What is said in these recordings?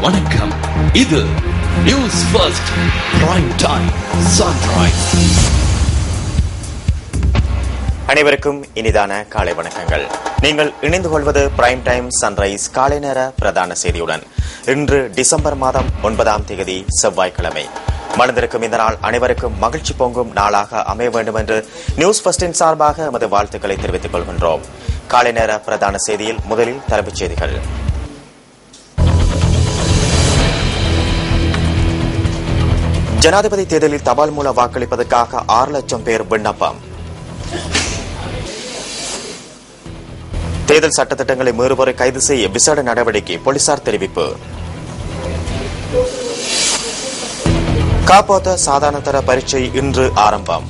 வணக்கம். இது news first prime time sunrise. அனைவருக்கும் இனிதான காலை வணக்கங்கள். நீங்கள் இணைந்து கொள்வது பிரைம் டைம் சன்ரைஸ் காலை நேர பிரதான செய்தியுடன். இன்று டிசம்பர் மாதம் 9ஆம் தேதி செவ்வாய்க்கிழமை. மலர்ந்திருக்கும் இந்த நாள் அனைவருக்கும் மகிழ்ச்சி பொங்கும் நாளாக அமைய வேண்டும் என்று நியூஸ் ஃபர்ஸ்டின் சார்பாக எமது வாழ்த்துக்களை தெரிவித்துக் கொள்கின்றோம். காலை நேர பிரதான செய்தியில் முதலில் தலைப்புச் செய்திகள். ஜனாதிபதி தேர்தலில் தபால் மூலம் வாக்களிப்பதற்காக 6 லட்சம் பேர் விண்ணப்பம். தேர்தல் சட்டத்திட்டங்களை மீறுவோரை கைது செய்ய விசேட நடவடிக்கை, போலீசார் தெரிவிப்பு. காப்போத்த சாதாரணதர பரீட்சை இன்று ஆரம்பம்.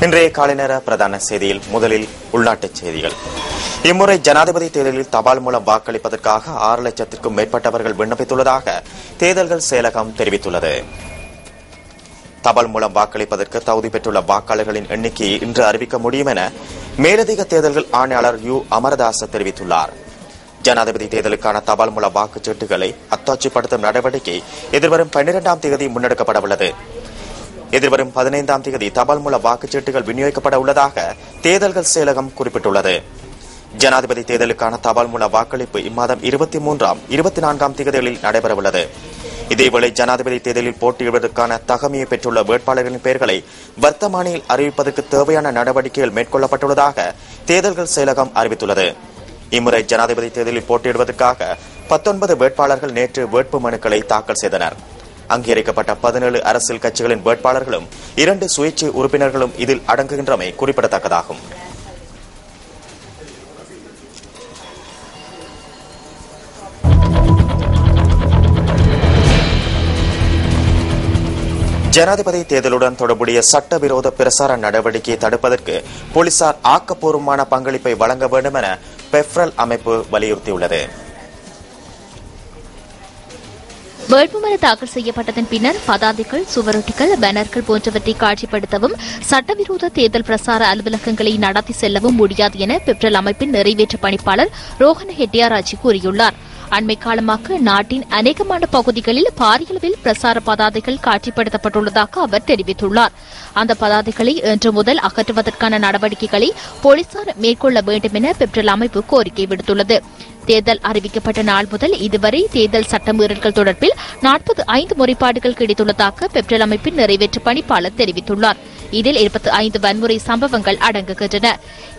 இன்றைய காலை நேர பிரதான செய்தியில் முதலில் உள்நாட்டுச் செய்திகள். இம்முறை ஜனாதிபதி தேர்தலில் தபால் மூலம் வாக்களிப்பதற்காக 6 லட்சத்திற்கும் மேற்பட்டவர்கள் விண்ணப்பித்துள்ளதாக தேர்தல்கள் செயலகம் தெரிவித்துள்ளது. தபால் மூலம் வாக்களிப்பதற்கு தகுதி பெற்றுள்ள வாக்காளர்களின் எண்ணிக்கையை இன்று அறிவிக்க முடியும் என மேலதிக தேர்தல்கள் ஆணையாளர் யு அமரதாச தெரிவித்துள்ளார். ஜனாதிபதி தேர்தலுக்கான தபால் மூல வாக்குச்சீட்டுகளை அத்தாட்சிப்படுத்தும் நடவடிக்கை எதிர்வரும் 12ஆம் தேதி முன்னெடுக்கப்பட உள்ளது. எதிர்வரும் 15ஆம் தேதி தபால் மூல வாக்குச்சீட்டுகள் விநியோகிக்கப்பட உள்ளதாக தேர்தல்கள் செயலகம் குறிப்பிட்டுள்ளது. ஜனாதிபதி தேர்தலுக்கான தபால் மூல வாக்களிப்பு இம்மாதம் 23ஆம் 24ஆம் தேதிகளில் நடைபெறவுள்ளது. இதேவேளை ஜனாதிபதி தேர்தலில் போட்டியிடுவதற்கான தகமையை பெற்றுள்ள வேட்பாளர்களின் பெயர்களை வர்த்தமானியில் அறிவிப்பதற்கு தேவையான நடவடிக்கைகள் மேற்கொள்ளப்பட்டுள்ளதாக தேர்தல்கள் செயலகம் அறிவித்துள்ளது. இம்முறை ஜனாதிபதி தேர்தலில் போட்டியிடுவதற்காக 19 வேட்பாளர்கள் நேற்று வேட்பு மனுக்களை தாக்கல் செய்தனர். அங்கீகரிக்கப்பட்ட 17 அரசியல் கட்சிகளின் வேட்பாளர்களும் 2 சுயேட்சை உறுப்பினர்களும் இதில் அடங்குகின்றமை குறிப்பிடத்தக்கதாகும். ஜனாதிபதி தேர்தலுடன் தொடர்புடைய சட்டவிரோத பிரசார நடவடிக்கையை தடுப்பதற்கு போலீசார் ஆக்கப்பூர்வமான பங்களிப்பை வழங்க வேண்டும் என பெப்ரல் அமைப்பு வலியுறுத்தியுள்ளது. வேட்புமனு தாக்கல் செய்யப்பட்டதன் பின்னர் பதாதைகள், சுவரொட்டிகள், பேனர்கள் போன்றவற்றை காட்சிப்படுத்தவும் சட்டவிரோத தேர்தல் பிரசார அலுவலகங்களை நடத்தி செல்லவும் முடியாது என பெப்ரல் அமைப்பின் நிறைவேற்று பணிப்பாளர் ரோஹன் ஹெட்டியாராஜி கூறியுள்ளார். அண்மை காலமாக நாட்டின் அநேகமான பகுதிகளில் பாரியளவில் பிரசார பதாதைகள் காட்சிப்படுத்தப்பட்டுள்ளதாக அவர் தெரிவித்துள்ளார். அந்த பதாதைகளை இன்று முதல் அகற்றுவதற்கான நடவடிக்கைகளை போலீசார் மேற்கொள்ள வேண்டும் என பெப்ரல் அமைப்பு கோரிக்கை விடுத்துள்ளது. தேர்தல் அறிவிக்கப்பட்ட நாள் முதல் இதுவரை தேர்தல் சட்டமீறல்கள் தொடர்பில் 45 முறைப்பாடுகள் கிடைத்துள்ளதாக பெப்ரல் அமைப்பின் நிறைவேற்று பணிப்பாளர் தெரிவித்துள்ளார். இதில் 25 வன்முறை சம்பவங்கள் அடங்குகின்றன.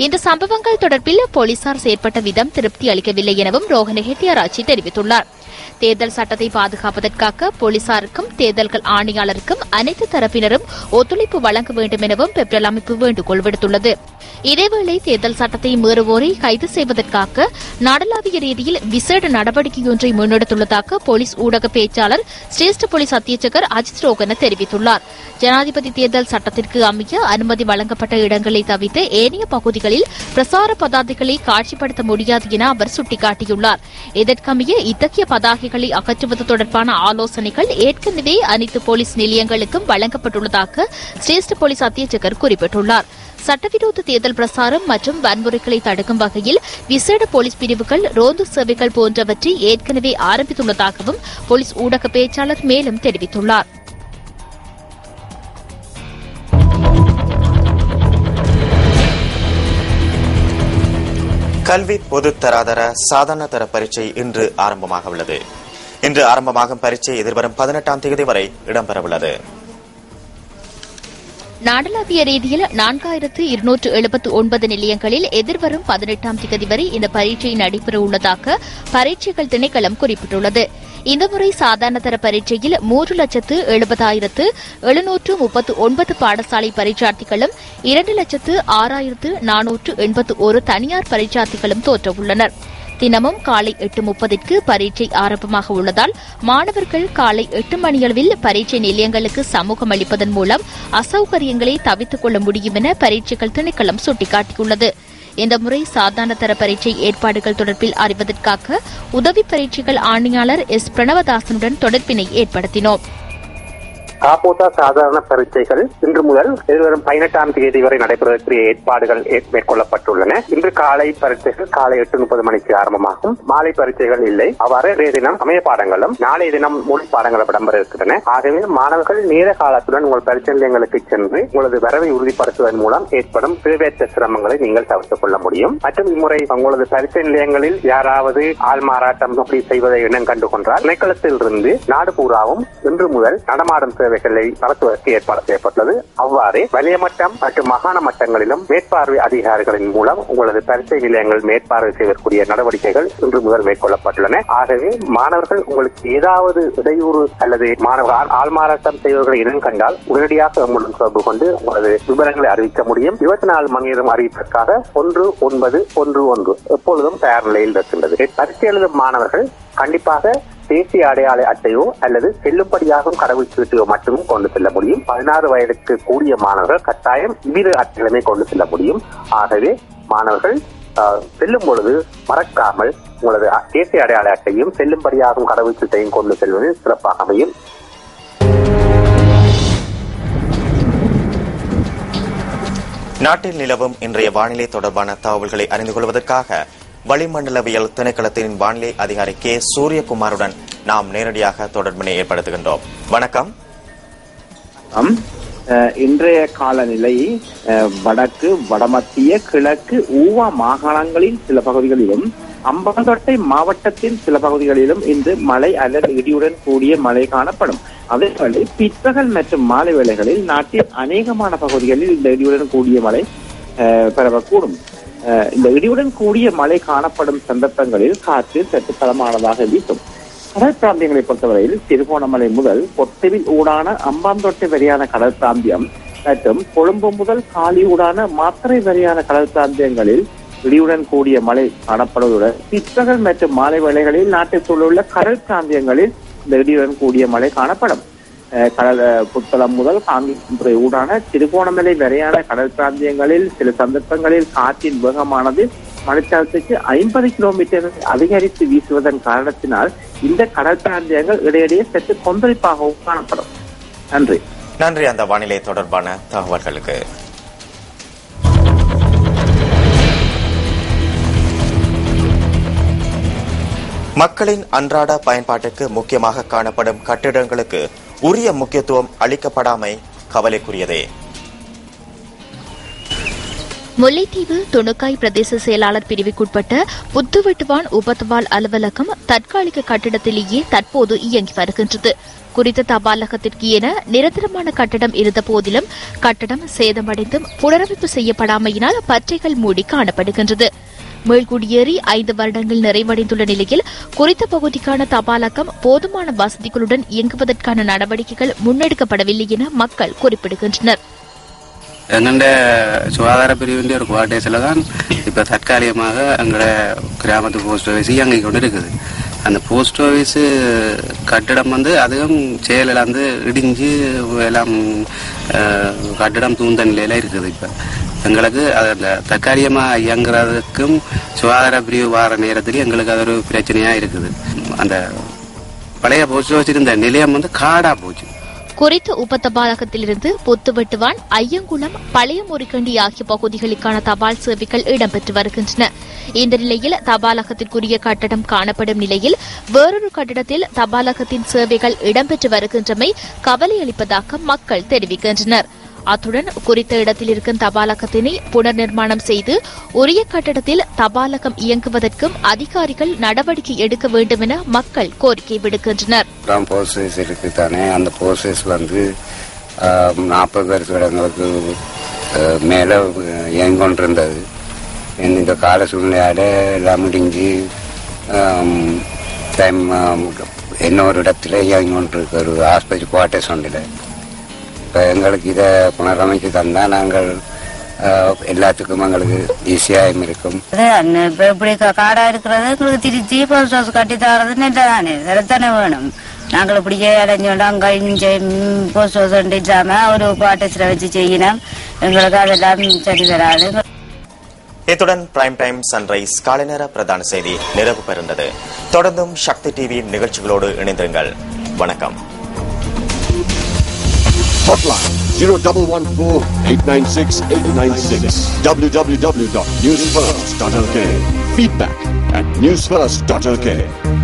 இந்த சம்பவங்கள் தொடர்பில் போலீசார் செயற்பட்ட விதம் திருப்தி அளிக்கவில்லை எனவும் ரோஹன் ஹெட்டியாராஜி தெரிவித்துள்ளார். தேர்தல் சட்டத்தை பாதுகாப்பதற்காக போலீசாருக்கும் தேர்தல்கள் ஆணையாளருக்கும் அனைத்து தரப்பினரும் ஒத்துழைப்பு வழங்க வேண்டும் எனவும் பெப்ரல் அமைப்பு வேண்டுகோள் விடுத்துள்ளது. இதேவேளை தேர்தல் சட்டத்தை மீறுவோரை கைது செய்வதற்காக நாடளாவிய ரீதியில் விசேட நடவடிக்கையொன்றை முன்னெடுத்துள்ளதாக போலீஸ் ஊடக பேச்சாளர் சிரேஷ்ட போலீஸ் அத்தியட்சகர் அஜித் ரோகன தெரிவித்துள்ளார். ஜனாதிபதி தேர்தல் சட்டத்திற்கு அமைய அனுமதி வழங்கப்பட்ட இடங்களை தவிர்த்து ஏனைய பகுதிகளில் பிரசார பதாதைகளை காட்சிப்படுத்த முடியாது என அவர் சுட்டிக்காட்டியுள்ளார். இதற்கமைய இத்தகைய பதாகைகளை அகற்றுவது தொடர்பான ஆலோசனைகள் ஏற்கனவே அனைத்து போலீஸ் நிலையங்களுக்கும் வழங்கப்பட்டுள்ளதாக சிரேஷ்ட போலீஸ் அத்தியட்சகர் குறிப்பிட்டுள்ளார். சட்டவிரோத தேர்தல் பிரசாரம் மற்றும் வன்முறைகளை தடுக்கும் வகையில் விசேட போலீஸ் பிரிவுகள், ரோந்து சேவைகள் போன்றவற்றை ஏற்கனவே ஆரம்பித்துள்ளதாகவும் போலீஸ் ஊடக பேச்சாளர் மேலும் தெரிவித்துள்ளார். கல்வி பொதுத்தராதர சாதாரண தர பரீட்சை இன்று ஆரம்பமாக உள்ளது. இன்று ஆரம்பமாகும் பரீட்சை எதிர்வரும் 18ஆம் தேதி வரை இடம்பெறவுள்ளது. நாடளாவிய ரீதியில் 4279 நிலையங்களில் எதிர்வரும் 18ஆம் தேதி வரை இந்த பரீட்சை நடைபெறவுள்ளதாக பரீட்சைகள் திணைக்களம் குறிப்பிட்டுள்ளது. இந்த முறை சாதாரண தர பரீட்சையில் 3,07,739 பாடசாலை பரீட்சார்த்திகளும் 2,06,481 தனியார் பரீட்சார்த்திகளும் தோற்றவுள்ளனர். தினமும் காலை 8:30க்கு பரீட்சை ஆரம்பமாக உள்ளதால் மாணவர்கள் காலை 8 மணியளவில் பரீட்சை நிலையங்களுக்கு சமூகம் அளிப்பதன் மூலம் அசௌகரியங்களை தவிர்த்துக் கொள்ள முடியும் என பரீட்சைகள் திணைக்களம் சுட்டிக்காட்டியுள்ளது. இந்த முறை சாதாரண தர பரீட்சை ஏற்பாடுகள் தொடர்பில் அறிவதற்காக உதவி பரீட்சைகள் ஆணையாளர் எஸ். பிரணவதாசனுடன் தொடர்பினை ஏற்படுத்தினோம். காப்போதா சாதாரண பரீட்சைகள் இன்று முதல் எதிர்வரும் 18ஆம் தேதி வரை நடைபெறுவதற்கு ஏற்பாடுகள் மேற்கொள்ளப்பட்டுள்ளன. இன்று காலை பரீட்சைகள் காலை 8:30 மணிக்கு ஆரம்பமாகும். மாலை பரீட்சைகள் இல்லை. அவ்வாறு இன்றைய தினம் சமய பாடங்களும் நாளைய தினம் மொழி பாடங்களும் இடம்பெற இருக்கின்றன. ஆகவே மாணவர்கள் நேர காலத்துடன் உங்கள் பரீட்சை நிலையங்களுக்கு சென்று உங்களது வரவை உறுதிப்படுத்துவதன் மூலம் ஏற்படும் தேவையற்ற சிரமங்களை நீங்கள் தவிர்த்துக் கொள்ள முடியும். மற்றும் இம்முறை உங்களது பரீட்சை நிலையங்களில் யாராவது ஆள் மாறாட்டம் அப்படி செய்வதை இனம் கண்டு கொண்டால் திணைக்களத்திலிருந்து நாடு பூராவும் இன்று முதல் நடமாடும் சேவைகளை நடத்துவதற்கு ஏற்பாடு செய்யப்பட்டுள்ளது. அவ்வாறே வலய மட்டம் மற்றும் மாகாண மட்டங்களிலும் மேற்பார்வை அதிகாரிகளின் மூலம் உங்களது பரீட்சை நிலையங்கள் மேற்பார்வை செய்வதற்குரிய நடவடிக்கைகள் இன்று முதல் மேற்கொள்ளப்பட்டுள்ளன. ஆகவே மாணவர்கள் உங்களுக்கு ஏதாவது இடையூறு அல்லது மாணவர்கள் ஆள்மாறாட்டம் செய்வர்களை இனம் கண்டால் உடனடியாக நம்முடன் தொடர்பு கொண்டு உங்களது விவரங்களை அறிவிக்க முடியும். 24 மணி நேரம் அறிவிப்பதற்காக 1911 எப்பொழுதும் தயார் நிலையில் இருக்கின்றது. பரீட்சை எழுதும் மாணவர்கள் கண்டிப்பாக தேசிய அடையாள அட்டையோ அல்லது செல்லும்படியாகும் கடவுச்சீட்டையோ மட்டும் கொண்டு செல்ல முடியும். 16 வயதுக்கு கூடிய மாணவர்கள் கட்டாயம் இவ்விரு அட்டைகளுமே கொண்டு செல்ல முடியும். ஆகவே மாணவர்கள் செல்லும் பொழுது மறக்காமல் உங்களது தேசிய அடையாள அட்டையும் செல்லும்படியாகும் கடவுச்சீட்டையும் கொண்டு செல்வது சிறப்பாக அமையும். நாட்டில் நிலவும் இன்றைய வானிலை தொடர்பான தகவல்களை அறிந்து கொள்வதற்காக வளிமண்டலவியல் திணைக்களத்தின் வானிலை அதிகாரி கே சூரியகுமாருடன் நாம் நேரடியாக தொடர்பினை ஏற்படுத்துகின்றோம். வணக்கம். இன்றைய காலநிலை வடக்கு, வடமத்திய, கிழக்கு, ஊவா மாகாணங்களின் சில பகுதிகளிலும் அம்பாந்தோட்டை மாவட்டத்தின் சில பகுதிகளிலும் இன்று மழை அல்லது இடியுடன் கூடிய மழை காணப்படும். அதேபோல பிற்பகல் மற்றும் மாலை வேளைகளில் நாட்டின் அநேகமான பகுதிகளில் இந்த இடியுடன் கூடிய மழை பரவக்கூடும். இந்த இடியுடன் கூடிய மழை காணப்படும் சந்தர்ப்பங்களில் காற்று சற்று பலமானதாக வீசும். கடல் பிராந்தியங்களை பொறுத்தவரையில் திருகோணமலை முதல் பொத்தவில் ஊடான அம்பாந்தோட்டை வரையான கடல் பிராந்தியம் மற்றும் கொழும்பு முதல் காலி ஊடான மாத்தறை வரையான கடல் பிராந்தியங்களில் இடியுடன் கூடிய மழை காணப்படுவதுடன் பிற்பகல் மற்றும் மாலை வேளைகளில் நாட்டில் உள்ள கடல் பிராந்தியங்களில் இந்த இடியுடன் கூடிய மழை காணப்படும். புத்தளம் முதல் காங்கிரஸ் ஊடான திருகோணமலை வரையான கடல் பிராந்தியங்களில் சில சந்தர்ப்பங்களில் காற்றின் வேகமானது மணித்தாளத்துக்கு 50 கிலோமீட்டர் அதிகரித்து வீசுவதன் காரணத்தினால் இந்த கடல் பிராந்தியங்கள் இடையிடையே சற்று கொந்தளிப்பாகவும் காணப்படும். நன்றி. நன்றி அந்த வானிலை தொடர்பான தகவல்களுக்கு. மக்களின் அன்றாட பயன்பாட்டுக்கு முக்கியமாக காணப்படும் கட்டிடங்களுக்கு உரிய முக்கியத்துவம் அளிக்கப்படாமை கவலைக்குரியதே. முல்லைத்தீவு துணுக்காய் பிரதேச செயலாளர் பிரிவுக்குட்பட்ட புத்துவெட்டுவான் உபதபால் அலுவலகம் தற்காலிக கட்டிடத்திலேயே தற்போது இயங்கி வருகின்றது. குறித்த தபாலகத்திற்கு என நிரந்தரமான கட்டடம் இருந்த போதிலும் கட்டடம் சேதமடைந்தும் புனரமைப்பு செய்யப்படாமையினால் பற்றைகள் மூடி காணப்படுகின்றது. மீள்குடியேறி 5 வருடங்கள் நிறைவடைந்துள்ள நிலையில் குறித்த பகுதிக்கான தபாலகம் போதுமான வசதிகளுடன் இயங்குவதற்கான நடவடிக்கைகள் முன்னெடுக்கப்படவில்லை என மக்கள் குறிப்பிடுகின்றனர். எங்கள்ட சுகாதார பிரிவின் ஒரு குவார்டர்ஸில் தான் இப்போ தற்காலிகமாக எங்களோட கிராமத்து போஸ்ட் ஆஃபீஸ் இயங்கிக் கொண்டு இருக்குது. அந்த போஸ்ட் ஆஃபீஸு கட்டிடம் அதுவும் செயலில் இடிஞ்சு எல்லாம் கட்டிடம் தூந்த நிலையில இருக்குது. இப்போ எங்களுக்கு அந்த தற்காலிகமாக இயங்குறதுக்கும் சுகாதார பிரிவு வார நேரத்துலையும் எங்களுக்கு அது ஒரு பிரச்சனையாக இருக்குது. அந்த பழைய போஸ்ட் ஆஃபீஸ் இருந்த நிலையம் காடாக போச்சு. குறித்த உபதபாலகத்திலிருந்து புத்துவெட்டுவான், ஐயங்குளம், பழைய முறிக்கண்டி ஆகிய பகுதிகளுக்கான தபால் சேவைகள் இடம்பெற்று வருகின்றன. இந்த நிலையில் தபாலகத்திற்குரிய கட்டடம் காணப்படும் நிலையில் வேறொரு கட்டடத்தில் தபாலகத்தின் சேவைகள் இடம்பெற்று வருகின்றமை கவலையளிப்பதாக மக்கள் தெரிவிக்கின்றனர். அத்துடன் குறித்த இடத்தில் இருக்கும் தபாலகத்தினை புனர் நிர்மாணம் செய்து உரிய கட்டடத்தில் தபாலகம் இயங்குவதற்கும் அதிகாரிகள் நடவடிக்கை எடுக்க வேண்டும் என மக்கள் கோரிக்கை விடுக்கின்றனர். அந்த போஸ்ட் 40 வருடங்களுக்கு மேல இயங்கிக்கொண்டிருந்தது. இந்த கால சூழ்நிலையால எல்லாம் முடிஞ்சு இன்னொரு இடத்துல இயங்கி கொண்டிருக்க ஒரு ஆஸ்பத்திரி குவார்டர்ஸ் ஒன்றில் இப்போ எங்களுக்கு இதை புனரமைச்சு தந்தா நாங்கள் எல்லாத்துக்கும் எங்களுக்கு ஈஸியாகவும் இருக்கும். இப்போ இப்படி காடா இருக்கிறது எங்களுக்கு திருச்சி போஸ்ட் ஹவுஸ் கட்டி தரது நெல்லதானே தானே வேணும். நாங்கள் இப்படியே அடைஞ்சோண்டா அங்கே இங்கே போஸ்ட் ஹவுஸ் இல்லாம ஒரு குவார்டர்ஸ்ல வச்சு செய்யணும். எங்களுக்கு அதெல்லாம் சரி வராது. இத்துடன் பிரைம் டைம் சன்ரைஸ் காலை நேர பிரதான செய்தி நிறைவு பெறுந்தது. தொடர்ந்தும் சக்தி டிவி நிகழ்ச்சிகளோடு இணைந்திருங்கள். வணக்கம். Hotline 0114-896-896. www.newsfirst.lk. Feedback at newsfirst.lk.